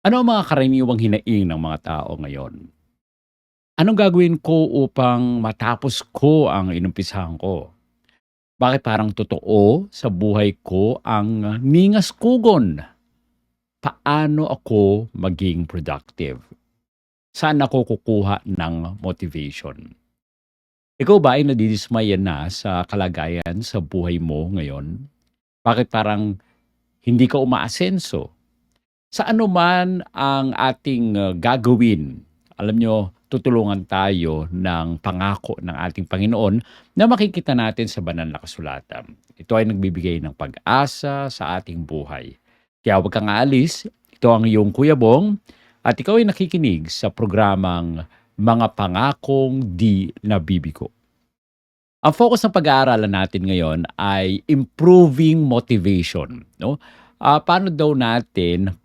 Ano ang mga karaniwang hinaing ng mga tao ngayon? Anong gagawin ko upang matapos ko ang inumpisahan ko? Bakit parang totoo sa buhay ko ang ningas-kugon? Paano ako maging productive? Saan ako kukuha ng motivation? Ikaw ba ay nadidismaya na sa kalagayan sa buhay mo ngayon? Bakit parang hindi ka umaasenso? Sa ano man ang ating gagawin, alam nyo, tutulungan tayo ng pangako ng ating Panginoon na makikita natin sa banal na kasulatan. Ito ay nagbibigay ng pag-asa sa ating buhay. Kaya huwag kang aalis, ito ang iyong Kuya Bong at ikaw ay nakikinig sa programang Mga Pangakong Di Nabibigo. Ang focus ng pag-aaralan natin ngayon ay improving motivation, no? Paano daw natin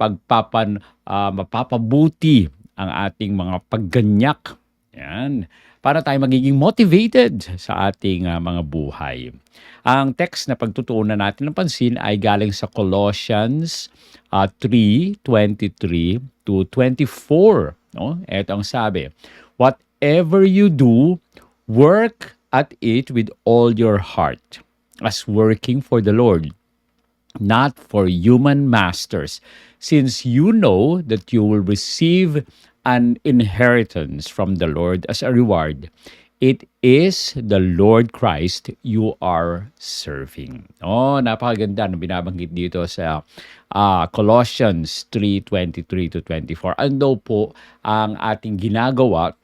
mapapabuti ang ating mga pagganyak, 'yan, para tayo magiging motivated sa ating, mga buhay. Ang text na pagtutuunan natin ng pansin ay galing sa Colossians, 3:23 to 24, no? Eto ang sabi, "Whatever you do, work at it with all your heart, as working for the Lord, not for human masters, since you know that you will receive an inheritance from the Lord as a reward. It is the Lord Christ you are serving." Oh, napakaganda ng binabanggit dito sa Colossians 3:23 to 24. Ano daw po ang ating ginagawa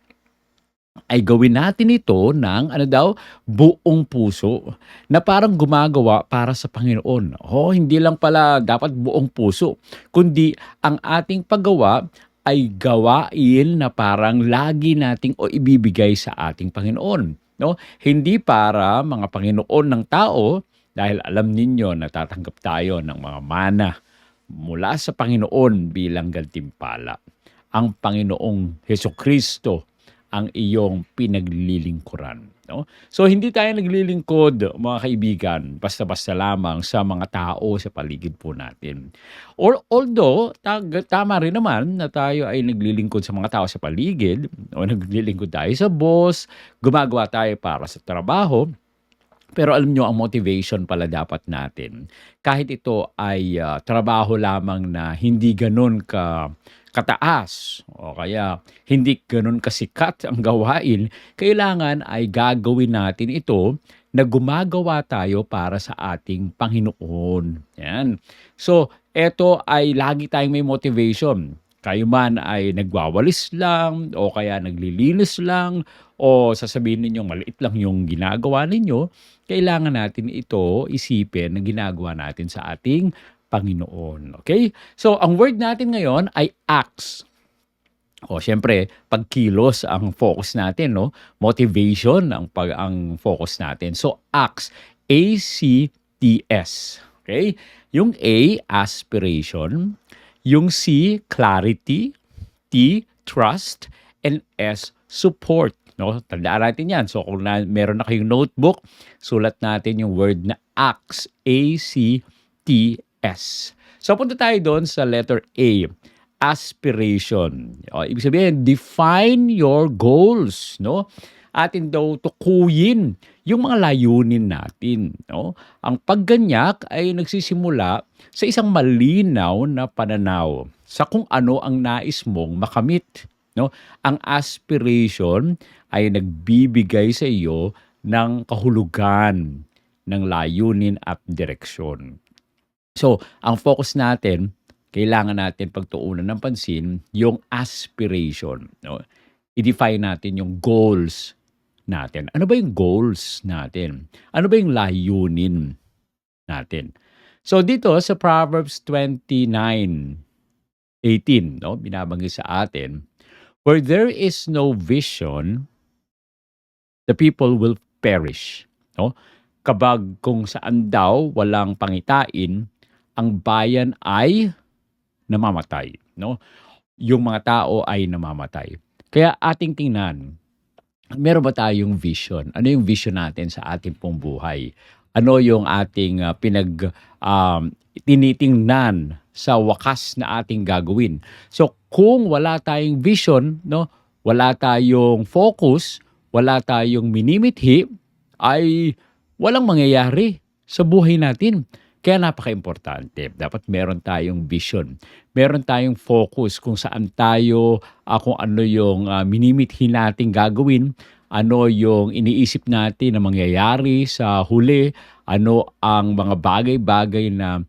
ay gawin natin ito ng ano daw, buong puso, na parang gumagawa para sa Panginoon. Hindi lang pala dapat buong puso, kundi ang ating paggawa ay gawain na parang lagi nating o ibibigay sa ating Panginoon. No? Hindi para mga Panginoon ng tao, dahil alam ninyo na tatanggap tayo ng mga mana mula sa Panginoon bilang gantimpala. Ang Panginoong Hesukristo ang iyong pinaglilingkuran. No? So hindi tayo naglilingkod, mga kaibigan, basta-basta lamang sa mga tao sa paligid po natin. Although, tama rin naman na tayo ay naglilingkod sa mga tao sa paligid, o naglilingkod tayo sa boss, gumagawa tayo para sa trabaho, pero alam nyo, ang motivation pala dapat natin, kahit ito ay trabaho lamang na hindi ganun kataas o kaya hindi ganun kasikat ang gawain, kailangan ay gagawin natin ito na gumagawa tayo para sa ating Panginoon. Yan. So, eto ay lagi tayong may motivation. Kayo man ay nagwawalis lang o kaya naglilinis lang o sasabihin ninyong maliit lang yung ginagawa ninyo, kailangan natin ito isipin na ginagawa natin sa ating Panginoon. Okay? So, ang word natin ngayon ay acts. Siyempre, pagkilos ang focus natin, no? Motivation ang focus natin. So, acts, A-C-T-S. Okay? Yung A, aspiration. Yung C, clarity. T, trust. And S, support. No? Tandaan natin yan. So, kung meron na kayong notebook, sulat natin yung word na acts, A-C-T-S. So, punta tayo doon sa letter A, aspiration. Ibig sabihin, define your goals, no? Atin daw tukuyin yung mga layunin natin, no? Ang pagganyak ay nagsisimula sa isang malinaw na pananaw sa kung ano ang nais mong makamit, no? Ang aspiration ay nagbibigay sa iyo ng kahulugan ng layunin at direksyon. So, ang focus natin, kailangan natin pagtuunan ng pansin yung aspiration. No? I-define natin yung goals natin. Ano ba yung goals natin? Ano ba yung layunin natin? So, dito sa Proverbs 29:18, no? Binabanggit sa atin, where there is no vision, the people will perish. No? Kabag kung saan daw walang pangitain, ang bayan ay namamatay, no? Yung mga tao ay namamatay. Kaya ating tingnan, meron ba tayong vision? Ano yung vision natin sa ating pong buhay? Ano yung ating tinitingnan sa wakas na ating gagawin. So kung wala tayong vision, no, wala tayong focus, wala tayong minimithi, ay walang mangyayari sa buhay natin. Kaya napaka-importante. Dapat meron tayong vision. Meron tayong focus kung saan tayo, kung ano yung minimithi nating gagawin, ano yung iniisip natin na mangyayari sa huli, ano ang mga bagay-bagay na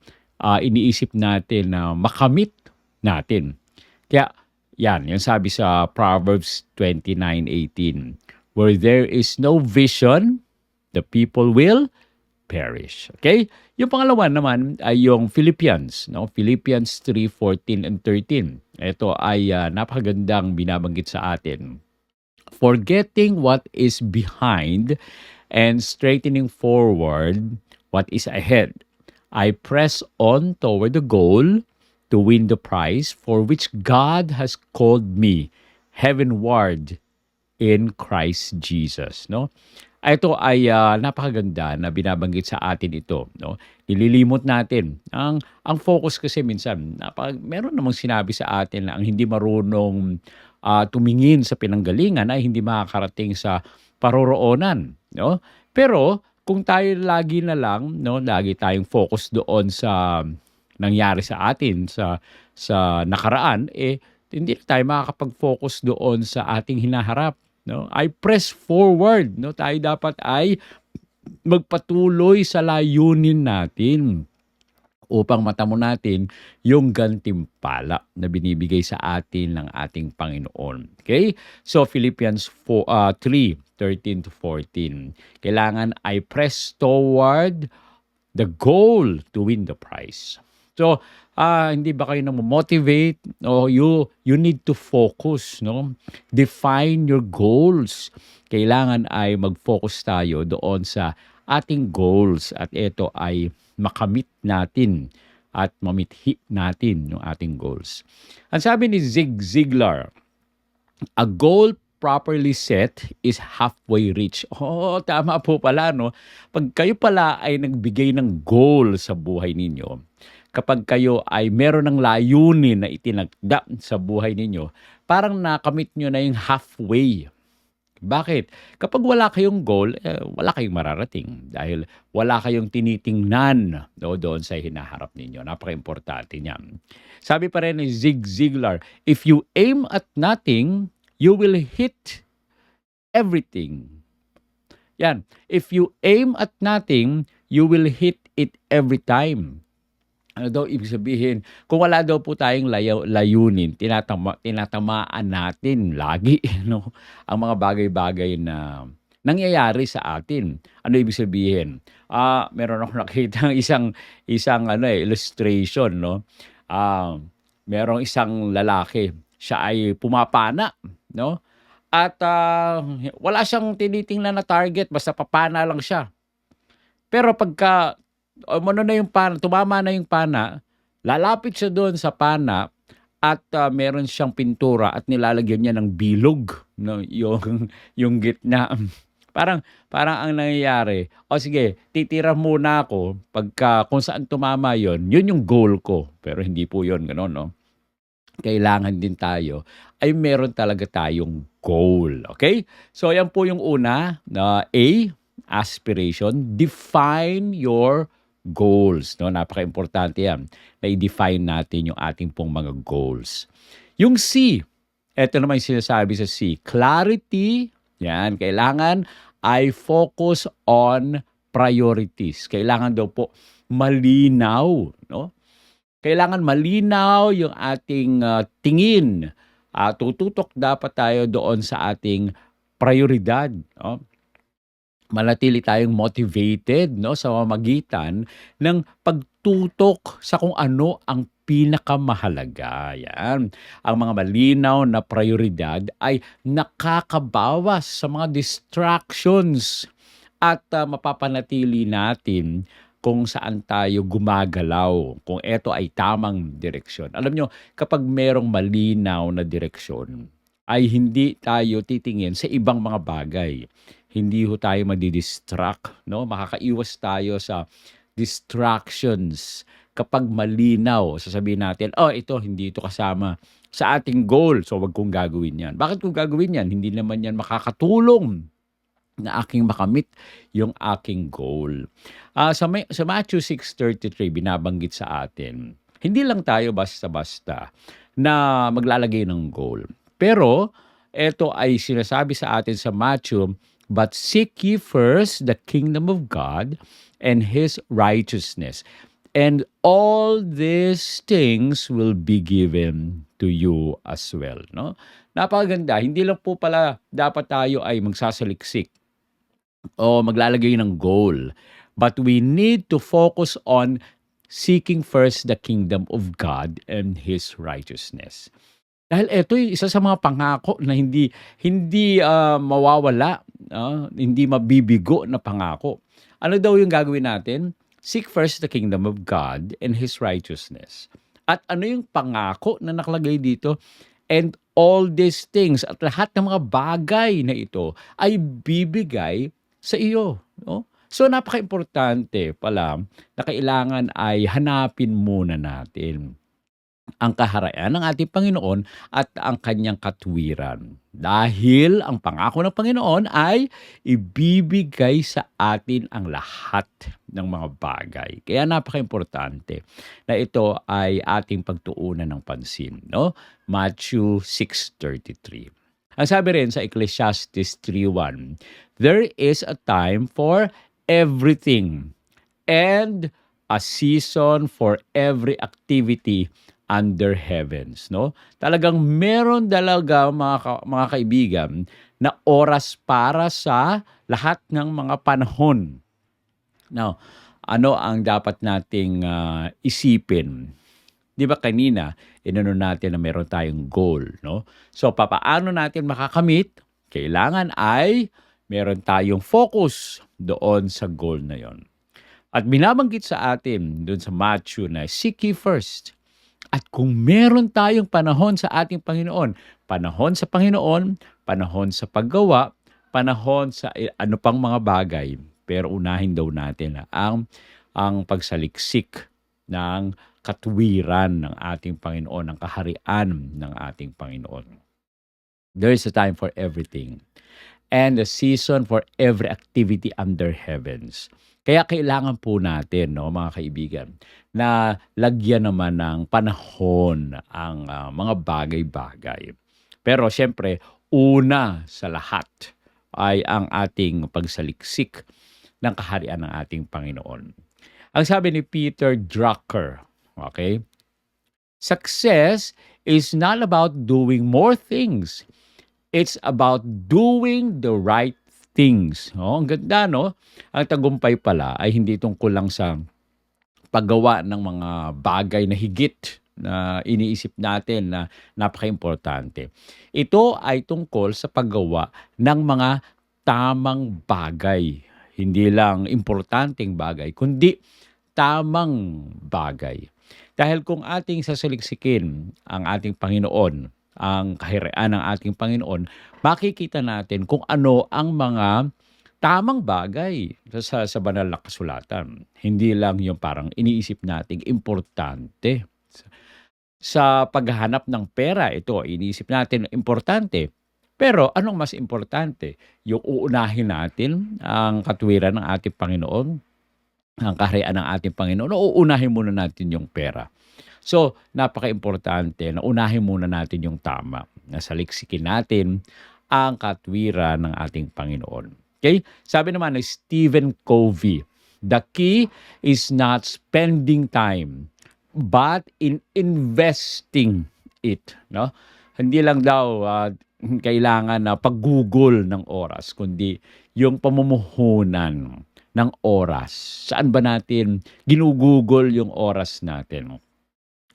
iniisip natin na makamit natin. Kaya yan, yung sabi sa Proverbs 29:18, where there is no vision, the people will perish. Okay? Yung pangalawa naman ay yung Philippians, no? Philippians 3:14 and 13. Ito ay napakagandang binabanggit sa atin. Forgetting what is behind and straightening forward what is ahead. I press on toward the goal to win the prize for which God has called me heavenward in Christ Jesus, no? Ito ay napakaganda na binabanggit sa atin ito, no? Nililimot natin ang focus kasi minsan meron namang sinabi sa atin na ang hindi marunong tumingin sa pinanggalingan ay hindi makakarating sa paroroonan, no? Pero kung tayo lagi na lang, no, lagi tayong focus doon sa nangyari sa atin sa nakaraan, hindi tayo makakapag-focus doon sa ating hinaharap, no? I press forward, no? Tayo dapat ay magpatuloy sa layunin natin upang matamo natin yung gantimpala na binibigay sa atin ng ating Panginoon. Okay? So Philippians 3:13 to 14. Kailangan I press toward the goal to win the prize. So, hindi ba kayo motivate? O you need to focus, no? Define your goals. Kailangan ay mag-focus tayo doon sa ating goals at ito ay makamit natin at mamithi natin yung ating goals. Ang sabi ni Zig Ziglar, a goal properly set is halfway reach. Oh, tama po pala, no? Pag kayo pala ay nagbigay ng goal sa buhay ninyo, kapag kayo ay meron ng layunin na itinagda sa buhay ninyo, parang nakamit nyo na yung halfway. Bakit? Kapag wala kayong goal, wala kayong mararating dahil wala kayong tinitingnan, no, doon sa hinaharap ninyo. Napaka-importante niyan. Sabi pa rin ni Zig Ziglar, if you aim at nothing, you will hit everything. Yan. If you aim at nothing, you will hit it every time. Ano daw ibig sabihin? Kung wala daw po tayong layunin, tinatamaan natin lagi, no, ang mga bagay-bagay na nangyayari sa atin. Ano ibig sabihin? Meron akong nakita isang illustration, no. Merong isang lalaki, siya ay pumapana, no? At wala siyang tinitingnan na target, basta papana lang siya. Pero pagka tumama na yung pana, lalapit siya doon sa pana at meron siyang pintura at nilalagyan niya ng bilog, no, yung gitna. Parang ang nangyayari, sige, titira muna ako pagka kung saan tumama yun yung goal ko. Pero hindi po yun, gano'n, no? Kailangan din tayo ay meron talaga tayong goal, okay? So, yan po yung una, A, aspiration. Define your goals, no? Napaka-importante yan na i-define natin yung ating pong mga goals. Yung C, ito naman yung sinasabi sa C, clarity. Yan, kailangan I focus on priorities. Kailangan daw po malinaw, no? Kailangan malinaw yung ating tingin. Tututok dapat tayo doon sa ating prioridad, no? Manatili tayong motivated, no, sa pamamagitan ng pagtutok sa kung ano ang pinakamahalaga. Yan. Ang mga malinaw na prioridad ay nakakabawas sa mga distractions at mapapanatili natin kung saan tayo gumagalaw, kung ito ay tamang direksyon. Alam nyo, kapag merong malinaw na direksyon, ay hindi tayo titingin sa ibang mga bagay. Hindi ho tayo madidistract, no? Makakaiwas tayo sa distractions kapag malinaw, sasabihin natin, "Oh, ito hindi ito kasama sa ating goal, so wag kong gagawin 'yan." Bakit ko gagawin 'yan? Hindi naman 'yan makakatulong na aking makamit yung aking goal. Sa Matthew 6:33 binabanggit sa atin, hindi lang tayo basta-basta na maglalagay ng goal. Pero eto ay sinasabi sa atin sa Matthew, "But seek ye first the kingdom of God and His righteousness, and all these things will be given to you as well." No? Napakaganda. Hindi lang po pala dapat tayo ay magsasaliksik o maglalagay ng goal. But we need to focus on seeking first the kingdom of God and His righteousness. Dahil ito yung isa sa mga pangako na hindi hindi mawawala, hindi mabibigo na pangako. Ano daw yung gagawin natin? Seek first the kingdom of God and His righteousness. At ano yung pangako na nakalagay dito? And all these things at lahat ng mga bagay na ito ay bibigay sa iyo. No? So napaka-importante pala na kailangan ay hanapin muna natin ang kaharayaan ng ating Panginoon at ang kanyang katwiran. Dahil ang pangako ng Panginoon ay ibibigay sa atin ang lahat ng mga bagay. Kaya napaka-importante na ito ay ating pagtuunan ng pansin. No? Matthew 6:33. Ang sabi rin sa Ecclesiastes 3:1, "There is a time for everything and a season for every activity under heavens." No? Talagang meron talaga mga kaibigan na oras para sa lahat ng mga panahon. Now, ano ang dapat nating isipin? 'Di ba kanina, inano natin na meron tayong goal, no? So, papaano natin makakamit? Kailangan ay meron tayong focus doon sa goal na 'yon. At binabanggit sa atin doon sa Matthew na seek ye first. At kung meron tayong panahon sa ating Panginoon, panahon sa Panginoon, panahon sa paggawa, panahon sa ano pang mga bagay, pero unahin daw natin ang pagsaliksik ng katwiran ng ating Panginoon, ng kaharian ng ating Panginoon. There is a time for everything and a season for every activity under heavens. Kaya kailangan po natin, no, mga kaibigan, na lagyan naman ng panahon ang mga bagay-bagay. Pero siyempre, una sa lahat ay ang ating pagsaliksik ng kaharian ng ating Panginoon. Ang sabi ni Peter Drucker, okay? Success is not about doing more things. It's about doing the right things. Oh, ang ganda, no? Ang tagumpay pala ay hindi tungkol lang sa paggawa ng mga bagay na higit na iniisip natin na napaka-importante. Ito ay tungkol sa paggawa ng mga tamang bagay. Hindi lang importanteng bagay, kundi tamang bagay. Dahil kung ating sasaliksikin ang ating Panginoon, ang kaharian ng ating Panginoon, makikita natin kung ano ang mga tamang bagay sa banal na kasulatan. Hindi lang yung parang iniisip nating importante. Sa paghahanap ng pera, ito, iniisip natin importante. Pero anong mas importante? Yung uunahin natin ang katwiran ng ating Panginoon, ang kaharian ng ating Panginoon, o uunahin muna natin yung pera? So, napaka-importante na unahin muna natin yung tama. Nasaliksikin natin ang katwiran ng ating Panginoon. Okay? Sabi naman ni Stephen Covey, "The key is not spending time, but in investing it." No? Hindi lang daw kailangan na paggugol ng oras, kundi yung pamumuhunan ng oras. Saan ba natin ginugugol yung oras natin?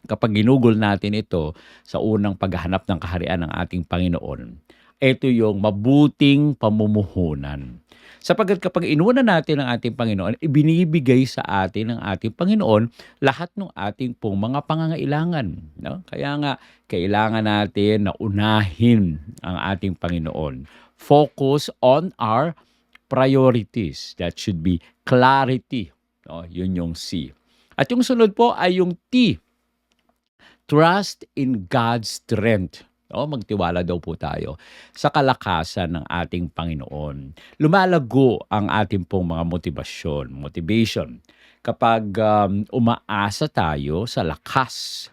Kapag ginugol natin ito sa unang paghahanap ng kaharian ng ating Panginoon, ito yung mabuting pamumuhunan. Sapagkat kapag inuna natin ang ating Panginoon, ibinibigay sa atin ng ating Panginoon lahat ng ating pong mga pangangailangan. No? Kaya nga, kailangan natin na unahin ang ating Panginoon. Focus on our priorities. That should be clarity. No? Yun yung C. At yung sunod po ay yung T, trust in God's strength. Magtiwala daw po tayo sa kalakasan ng ating Panginoon. Lumalago ang ating pong mga motivation, kapag umaasa tayo sa lakas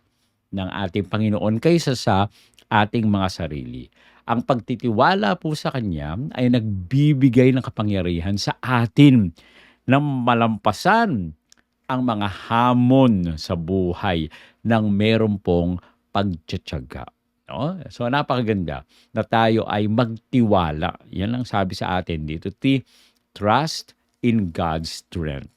ng ating Panginoon kaysa sa ating mga sarili. Ang pagtitiwala po sa Kanya ay nagbibigay ng kapangyarihan sa atin na malampasan ang mga hamon sa buhay ng meron pong pagtiyatiyaga. No? So napakaganda na tayo ay magtiwala. Yan ang sabi sa atin dito, trust in God's strength.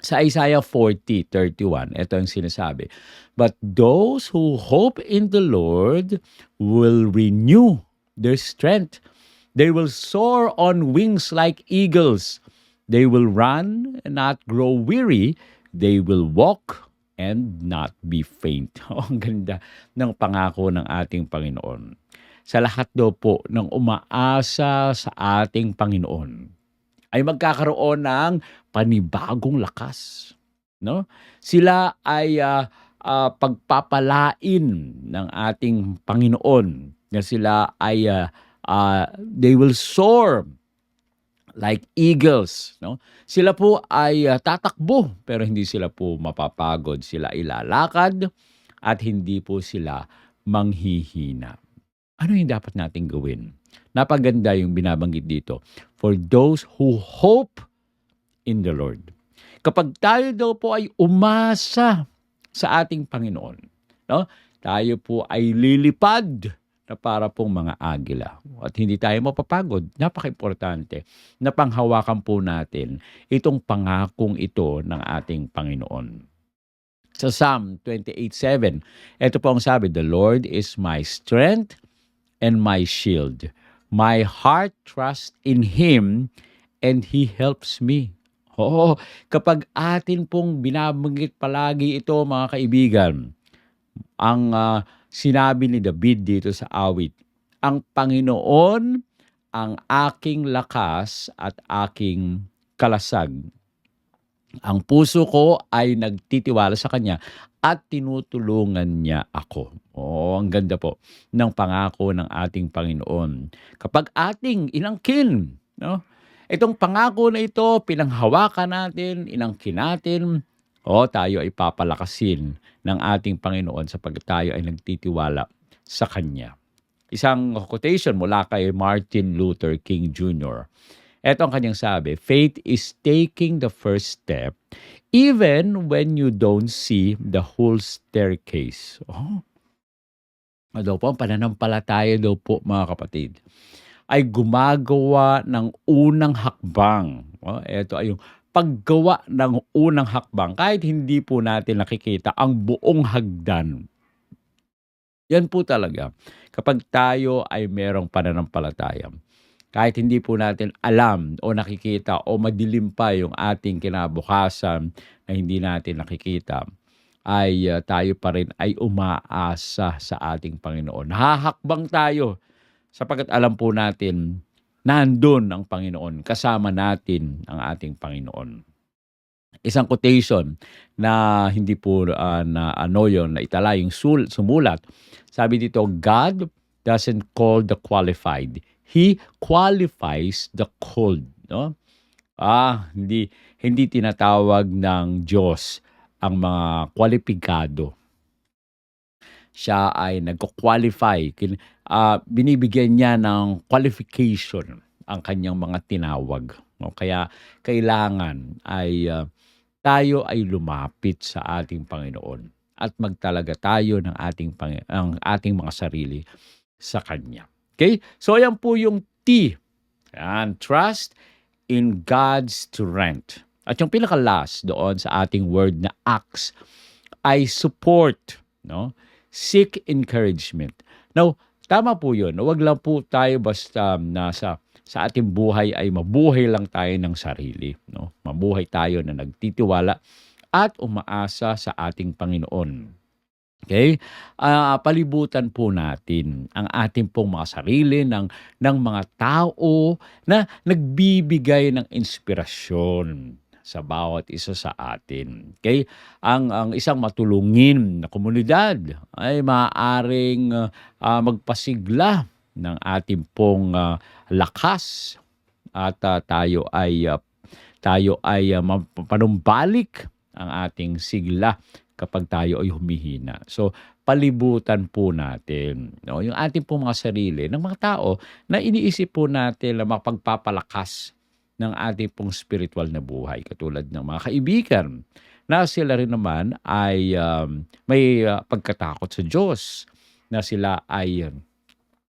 Sa Isaiah 40:31, ito ang sinasabi, but those who hope in the Lord will renew their strength. They will soar on wings like eagles. They will run and not grow weary. They will walk and not be faint. Ang ganda ng pangako ng ating Panginoon. Sa lahat daw po ng umaasa sa ating Panginoon ay magkakaroon ng panibagong lakas. No? Sila ay pagpapalain ng ating Panginoon na sila ay they will soar like eagles. No? Sila po ay tatakbo pero hindi sila po mapapagod. Sila ilalakad at hindi po sila manghihina. Ano yung dapat nating gawin? Napaganda yung binabanggit dito. For those who hope in the Lord. Kapag tayo daw po ay umasa sa ating Panginoon, no? Tayo po ay lilipad na para pong mga agila. At hindi tayo mapapagod. Napaka-importante na panghawakan po natin itong pangakong ito ng ating Panginoon. Sa Psalm 28:7, ito po ang sabi, the Lord is my strength and my shield. My heart trusts in Him and He helps me. Kapag atin pong binabanggit palagi ito, mga kaibigan, ang sinabi ni David dito sa awit, ang Panginoon ang aking lakas at aking kalasag. Ang puso ko ay nagtitiwala sa Kanya at tinutulungan niya ako. Ang ganda po ng pangako ng ating Panginoon. Kapag ating inangkin, no? Itong pangako na ito, pinanghawakan natin, inangkin natin, tayo ay papalakasin ng ating Panginoon sapagkat tayo ay nagtitiwala sa Kanya. Isang quotation mula kay Martin Luther King Jr. Ito ang kanyang sabi, faith is taking the first step even when you don't see the whole staircase. Daw po, ang pananampalataya daw po, mga kapatid, ay gumagawa ng unang hakbang. Ito ay yung paggawa ng unang hakbang kahit hindi po natin nakikita ang buong hagdan. Yan po talaga. Kapag tayo ay merong pananampalataya, kahit hindi po natin alam o nakikita o madilim pa yung ating kinabukasan na hindi natin nakikita, ay tayo pa rin ay umaasa sa ating Panginoon. Hahakbang tayo sapagkat alam po natin nandun ang Panginoon, kasama natin ang ating Panginoon. Isang quotation na hindi po na itala yung sumulat. Sabi dito, God doesn't call the qualified. He qualifies the called. No? Hindi tinatawag ng Diyos ang mga kwalipikado. Siya ay nagko-qualify. Binibigyan niya ng qualification ang kanyang mga tinawag. No? Kaya kailangan ay tayo ay lumapit sa ating Panginoon at magtalaga tayo ng ating mga sarili sa Kanya. Okay? So yan po yung T. Yan, trust in God's strength. At yung pinaka-last doon sa ating word na acts ay support. No? Seek encouragement. Now, tama po yun. Huwag lang po tayo basta sa ating buhay ay mabuhay lang tayo ng sarili. No? Mabuhay tayo na nagtitiwala at umaasa sa ating Panginoon. Okay? Palibutan po natin ang ating pong mga sarili ng mga tao na nagbibigay ng inspirasyon. sa bawat isa sa atin. Okay? Ang isang matulungin na komunidad ay maaaring magpasigla ng ating pong lakas at tayo ay panumbalik ang ating sigla kapag tayo ay humihina. So, palibutan po natin, no, yung ating po mga sarili ng mga tao na iniisip po natin na mapagpapalakas ng ating pong spiritual na buhay. Katulad ng mga kaibigan na sila rin naman ay may pagkatakot sa Diyos, na sila ay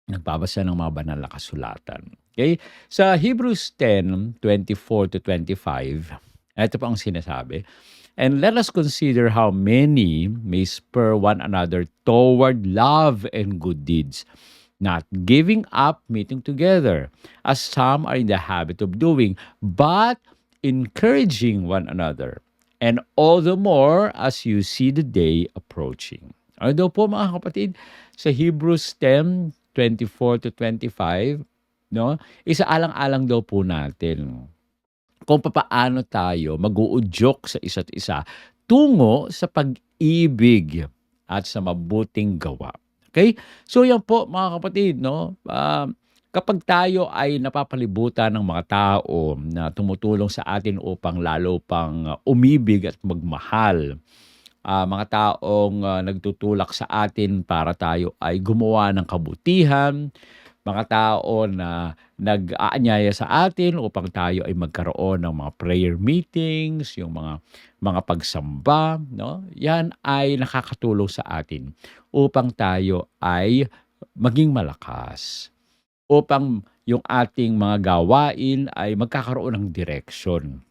nagbabasa ng mga banal na kasulatan. Okay? Sa Hebrews 10:24-25, ito po ang sinasabi, "And let us consider how many may spur one another toward love and good deeds, not giving up meeting together, as some are in the habit of doing, but encouraging one another, and all the more as you see the day approaching." Ano daw po mga kapatid? Sa Hebrews 10:24-25, no? Isaalang-alang daw po natin kung papaano tayo mag-uudyok sa isa't isa tungo sa pag-ibig at sa mabuting gawa. Okay? So yan po mga kapatid, no? Kapag tayo ay napapalibutan ng mga tao na tumutulong sa atin upang lalo pang umibig at magmahal, mga taong nagtutulak sa atin para tayo ay gumawa ng kabutihan, mga tao na nag-aanyaya sa atin upang tayo ay magkaroon ng mga prayer meetings, yung mga pagsamba, no? Yan ay nakakatulong sa atin upang tayo ay maging malakas, upang yung ating mga gawain ay magkakaroon ng direksyon.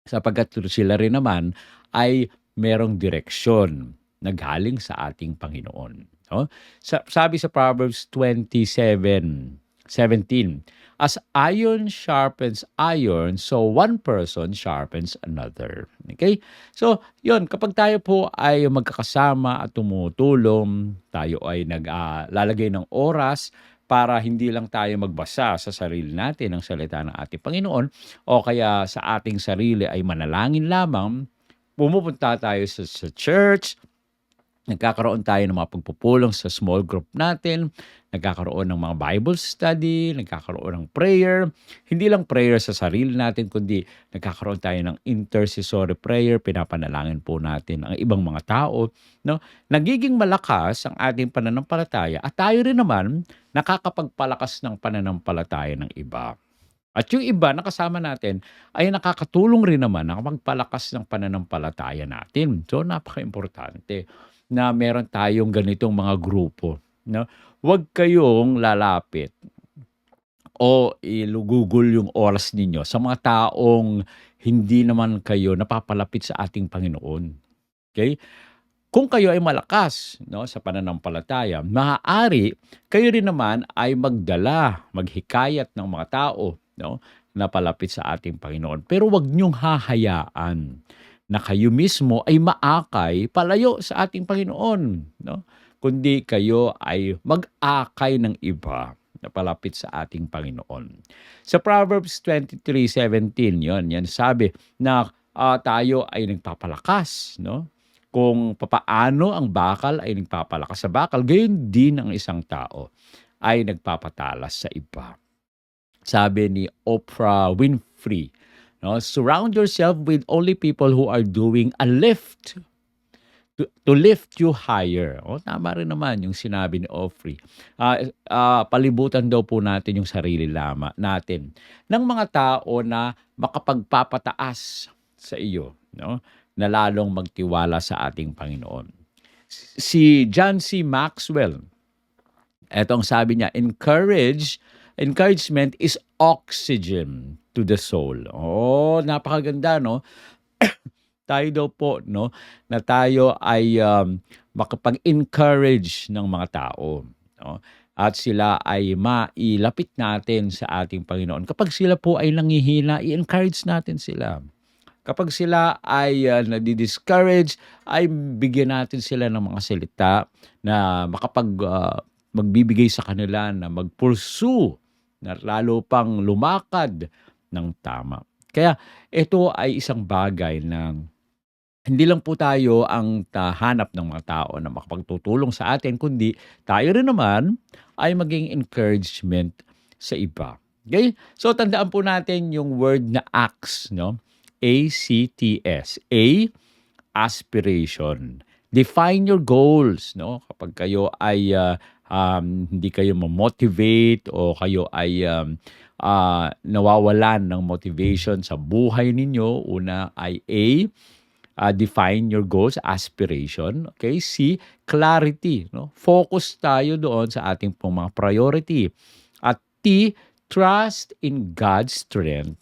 Sapagkat sila rin naman ay merong direksyon na galing sa ating Panginoon. No? Sabi sa Proverbs 27:17, "As iron sharpens iron, so one person sharpens another." Okay? So, yun, kapag tayo po ay magkakasama at tumutulong, tayo ay naglalagay ng oras para hindi lang tayo magbasa sa sarili natin ng salita ng ating Panginoon, o kaya sa ating sarili ay manalangin lamang, pumupunta tayo sa church, nagkakaroon tayo ng mga pagpupulong sa small group natin, nagkakaroon ng mga Bible study, nagkakaroon ng prayer. Hindi lang prayer sa sarili natin, kundi nagkakaroon tayo ng intercessory prayer, pinapanalangin po natin ang ibang mga tao. No? Nagiging malakas ang ating pananampalataya at tayo rin naman nakakapagpalakas ng pananampalataya ng iba. At yung iba na kasama natin ay nakakatulong rin naman na magpalakas ng pananampalataya natin. So, napaka-importante na meron tayong ganitong mga grupo. No? Huwag kayong lalapit o ilugugol yung oras ninyo sa mga taong hindi naman kayo napapalapit sa ating Panginoon. Okay? Kung kayo ay malakas, no, sa pananampalataya, maaari kayo rin naman ay maghikayat ng mga tao, no, na palapit sa ating Panginoon. Pero wag niyong hahayaan na kayo mismo ay maakay palayo sa ating Panginoon, no? Kundi kayo ay mag-akay ng iba na palapit sa ating Panginoon. Sa Proverbs 23:17, yan sabi na tayo ay nagpapalakas, no? Kung papaano ang bakal ay nagpapalakas sa bakal, gayon din ang isang tao ay nagpapatalas sa iba. Sabi ni Oprah Winfrey, no, surround yourself with only people who are doing a lift to lift you higher. O, tama rin naman yung sinabi ni Oprah. Palibutan daw po natin yung sarili natin ng mga tao na makapagpapataas sa iyo, no? Na lalong magtiwala sa ating Panginoon. Si John C. Maxwell, etong sabi niya, encouragement is oxygen to the soul. Oh, napakaganda, no? Tayo daw po, no, na tayo ay makapag-encourage ng mga tao, no? At sila ay mailapit natin sa ating Panginoon. Kapag sila po ay nanghihina, i-encourage natin sila. Kapag sila ay nadi-discourage, ay bigyan natin sila ng mga salita na magbibigay sa kanila na mag-pursue, na lalo pang lumakad ng tama. Kaya ito ay isang bagay na hindi lang po tayo ang hanap ng mga tao na makapagtutulong sa atin, kundi tayo rin naman ay maging encouragement sa iba. Okay? So tandaan po natin yung word na acts, no? A-C-T-S. A, aspiration. Define your goals, no? Kapag kayo ay hindi kayo ma-motivate o kayo ay nawawalan ng motivation sa buhay ninyo, una ay A, define your goals, aspiration. Okay? C, clarity. No? Focus tayo doon sa ating pong mga priority. At T, trust in God's strength.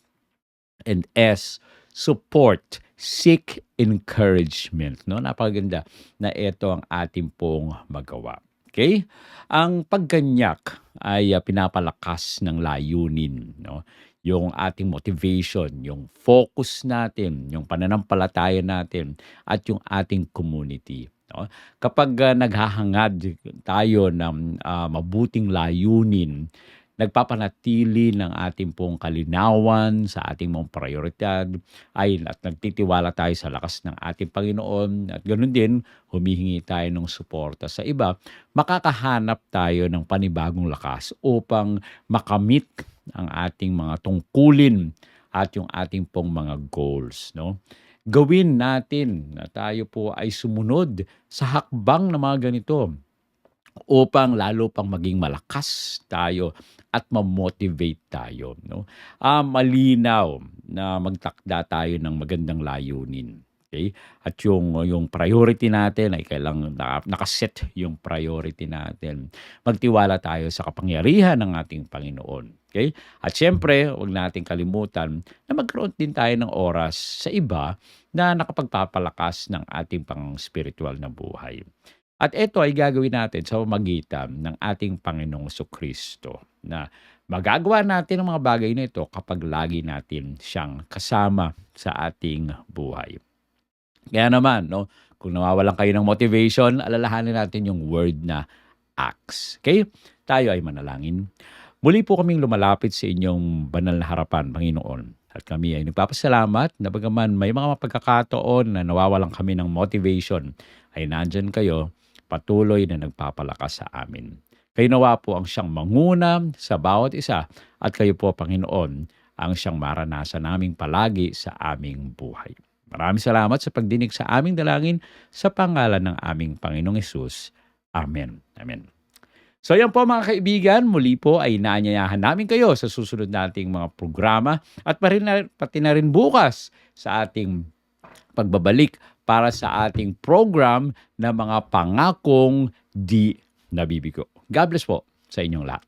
And S, support. Seek encouragement. No? Napakaganda na ito ang ating pong magawa. Okay? Ang pagganyak ay pinapalakas ng layunin, no? Yung ating motivation, yung focus natin, yung pananampalataya natin, at yung ating community. No? Kapag naghahangad tayo ng mabuting layunin, nagpapanatili ng ating pong kalinawan sa ating mga prioridad at nagtitiwala tayo sa lakas ng ating Panginoon at ganoon din humihingi tayo ng suporta sa iba, makakahanap tayo ng panibagong lakas upang makamit ang ating mga tungkulin at yung ating pong mga goals. No? Gawin natin na tayo po ay sumunod sa hakbang na mga ganito upang lalo pang maging malakas tayo at ma-motivate tayo. No? Malinaw na magtakda tayo ng magandang layunin. Okay? At yung priority natin ay kailangan nakaset yung priority natin. Magtiwala tayo sa kapangyarihan ng ating Panginoon. Okay? At syempre, huwag nating kalimutan na magkaroon din tayo ng oras sa iba na nakapagpapalakas ng ating pang-spiritual na buhay. At ito ay gagawin natin sa pamamagitan ng ating Panginoong Jesucristo na magagawa natin ang mga bagay na ito kapag lagi natin siyang kasama sa ating buhay. Kaya naman, no, kung nawawalan kayo ng motivation, alalahanin natin yung word na acts. Okay? Tayo ay manalangin. Muli po kaming lumalapit sa inyong banal na harapan, Panginoon. At kami ay nagpapasalamat na bagaman may mga pagkakataon na nawawalan kami ng motivation, ay nandyan kayo, patuloy na nagpapalakas sa amin. Kayo nawa po ang siyang manguna sa bawat isa at kayo po, Panginoon, ang siyang maranasan naming palagi sa aming buhay. Maraming salamat sa pagdinig sa aming dalangin sa pangalan ng aming Panginoong Hesus. Amen. Amen. So yan po mga kaibigan, muli po ay inaanyayahan namin kayo sa susunod nating mga programa at pati na rin bukas sa ating pagbabalik para sa ating program na mga pangakong di nabibigo. God bless po sa inyong lahat.